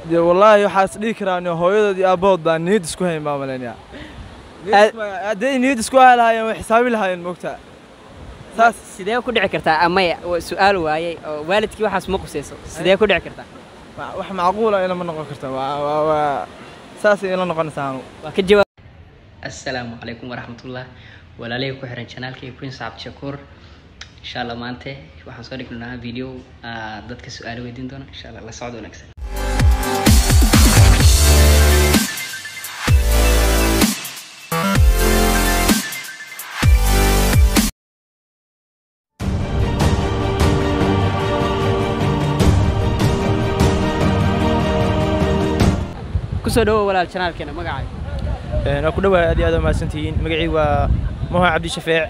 dee wallaahi waxaa is dhihi karaa hooyadood iyo aabbahood baa niyad isku hayn baa malaynaya hadday niyad isku hayn lahaayeen way xisaabi lahaayeen moogtaa saas sidee ku dhici kartaa amaya su'aal waayay oo waalidkii waxaas ma qusayso sidee ku dhici kartaa wax macquul ah ilama noqon karta waa saas ila noqonaysaa anu waa ka jawaab assalaamu calaykum waraxmatullah walaalay ku xiran channelkii Prince Abdishakur insha Allah maanta waxaan soo dhignaa video dadka su'aalo weydiin doona insha Allah la socdo wanaagsan kusoo dhawo walaal channelkeena magacaaga أنا كده واحد هذا ما سنتين مقعي وما عبد الشفيع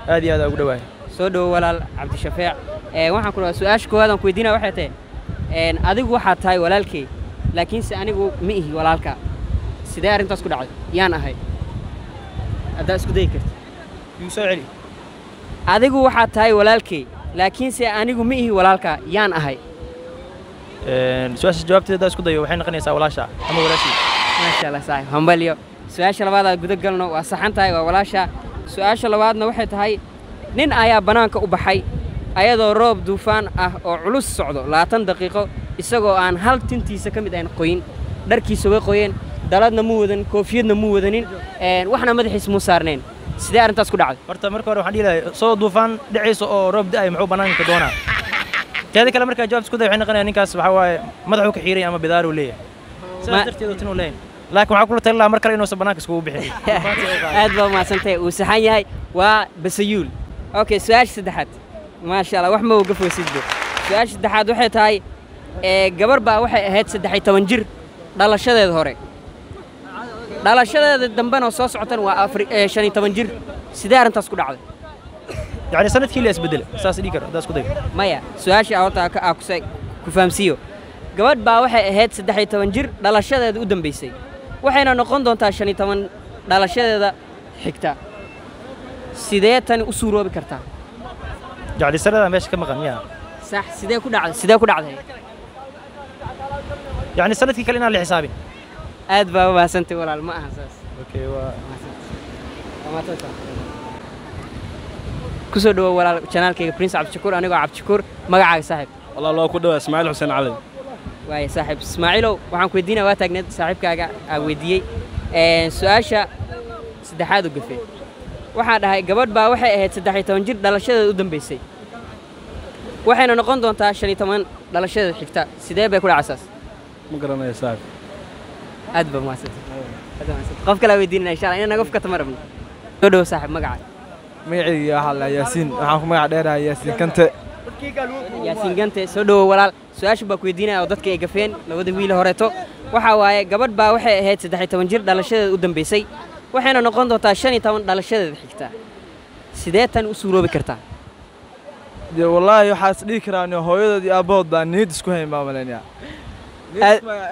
هذه هذا كده واحد سودو ولا عبد الشفيع waxaan ku su'aash koodan ku weydiina waxay tahay adigu waxa tahay walaalkay laakiin si anigu ma ihi walaalka sidee arintaas ku dhacday yaan ahay adaa isku day kartid يوسف علي adigu waxa tahay walaalkay laakiin si anigu ma ihi walaalka yaan ahay سؤال جوابتي هذا اسكو دايو waxay noqonaysaa walaasha ama walaashi ma sha Allah saay hambaliyo su'aasha labaad aad guda galno waa saxan tahay waa walaasha su'aasha labaadna waxay tahay nin ayaa banaanka u baxay ayadoo roob duufaan ah oo culus socdo 20 daqiiqo isagoo aan hal tintiisa kamid ahayn qoyin dharkiisa way qoyeen daladna mu wadan koofiyadna mu wadanin waxna madaxiisa mu saarneen sidee arintaas ku dhacday horta marka hore waxaan dhilahay soo duufaan dhacayso oo roob da'ay muxuu banaanka doonaa teeda kale marka jawaab isku day waxay noqonayaan ninkaas waxa waaye madaxu ka xiiray ama bidaar uu leeyahay sidaas darteed tinuu leeyahay laakiin waxa kula talaa mar kale inuu banaanka isku bixin aad baa ma santay uu saxan yahay waa basayuul okay su'aasha saddexaad ma sha Allah wax ma uga foosido su'aasha saddexaad waxay tahay gabar baa waxay ahayd 13 jir dhalashadeeda hore dhalashadeeda dambana soo socotan waa 15 jir sidee arintaas ku dhacday يعني سنة كيلي أسبدل أساس ديكر ده أسكو ده مايا سؤال أوتا كأكسي كفامسيو قبل با waxay ahayd 13 jir dhalashadeeda u dambeysay waxayna noqon doontaa 15 dhalashadeeda xigta sidee tan u suuroobi kartaa يعني سنة ماشي كم غنيا صح sidee ku dhacday يعني سنة كي كلنا على حسابي aad baa waasantay walaal ma aha saas اوكي kusoo dhawo walaal channelkayga Prince Abdishakur anigoo Abdishakur magacaaga saaxiib والله لو كده اسماعيل حسين علي واي صاحب اسماعيلو waxaan ku weydiinaa waa taagneed saaxiibkaaga aan weydiiyay su'aasha saddexaad u gafay waxa dhahay gabadh baa waxay ahayd 13 jir dhalashadeeda u dambeysay waxayna noqon doontaa 15 dhalashadeeda xigta sidee bay ku dhacaysaas ما قرنا صاحب aad baa maasantay qof kale weydiinaa insha Allah inaga qofka tamarabno soo dhawo saaxiib magacaaga magacayga waxa la yaasiin waxaan ku magac dheerahay yaasiin kante yaasiin kante soo dhawo walaal su'aasha baa ku weydiinaa oo dadka ay gafeen labada wiil horeeto waxa waaye gabadh baa waxay ahayd 13 jir dhalashadeeda u dambeysay waxayna noqon doontaa 15 dhalashadeeda xigta sidee tan u suuroobi kartaa dee wallaahi waxaa is dhihi karaa hooyadood iyo aabbahood baa niyad isku hayn baa malaynaya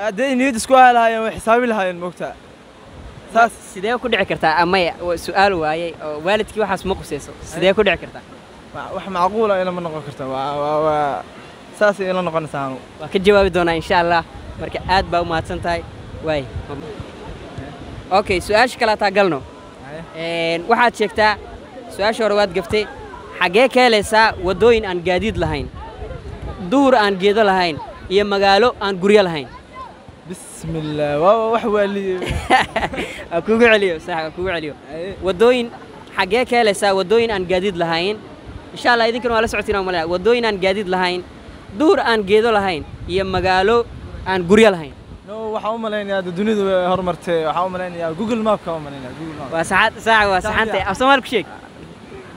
hadday niyad isku hayn lahaayeen way xisaabi lahaayeen moogtaa saas sidee ku dhici kartaa amaya su'aal waayay oo waalidkii waxaas ma qusayso sidee ku dhici kartaa wax macquul ah ilama noqon karta waa saas ila noqonaysaa anu waa ka jawaabi doonaa insha Allah marka aad baa u mahadsan tahay way okay su'aasha kale taa galno waxaad sheegtaa su'aasha hore waad gaftay xagee ka helaysaa wadooyin aan gaadiid lahayn duur aan geedo lahayn iyo magaalo aan guryo lahayn بسم الله وحوالي kugu celiyo sax kugu celiyo wadooyin xagee ka helaysaa wadooyin aan gaadiid lahayn insha Allah idinkan waa la socotiin malaa wadooyin aan gaadiid lahayn duur aan geedo lahayn iyo magaalo aan guryo lahayn no waxa u maleynayaa dunidu horumartay waxa u maleynayaa Google Map ka u maleynayaa Google Map waa saxantay afsoomaal ku sheeg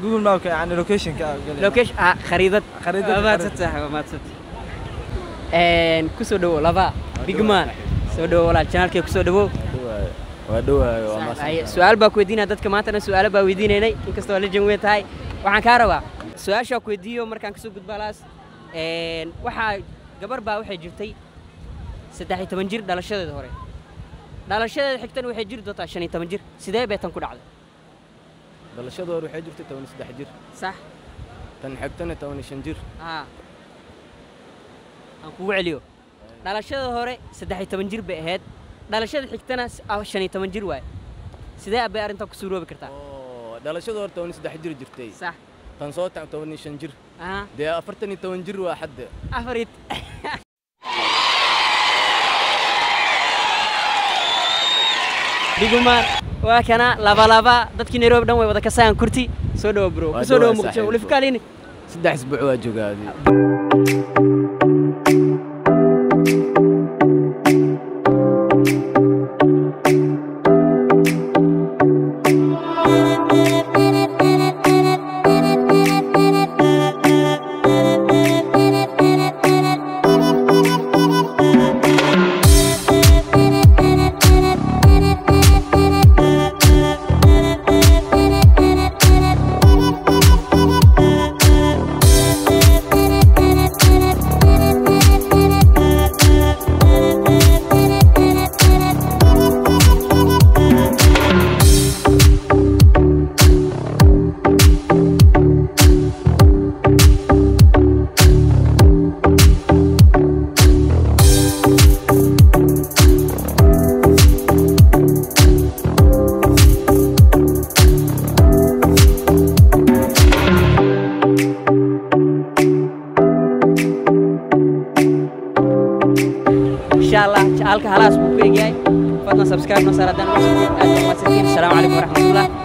Google Map yani location ka location khariidad ma تصح ku soo dhawo laba big man soo dhawo walaal channelkay ku soo dhawo waa dhawahay waa maasay su'aal baa ku weydiinaa dadka maanta su'aalo baa weydiinaynay inkastoo la janweey tahay waxaan ka rabaa su'aasha ku weydiiyo markaan ka soo gudbaalaas waxa gabar baa waxay jirtay 13 jir dhalashadeeda hore dhalashadeeda xigtan waxay jiri doontaa 15 jir sidee bay tan ku dhacday dhalashada hore waxay jirtay 13 jir صح tan xigtana 15 jir aan kugu celiyo dhalashada hore 13 jir bay ahayd dhalashada xigtana 15 jir waay sidee abay arinta ku suuroobi kartaa oo dhalashada horta 13 jir jirtay sax tan soo tan 15 jir aha dee 14 jir waa xad afarid Biguman waa kana laba dadkii Nairobi dhan way wada ka saan kurti soo dhaw bro soo dhaw muqdisho wali fikaalini 3 isbuuc waa joogaadi إن شاء الله خلاص بوكيجاي فضلا سبسكرايب نصار الدين السلام عليكم ورحمة الله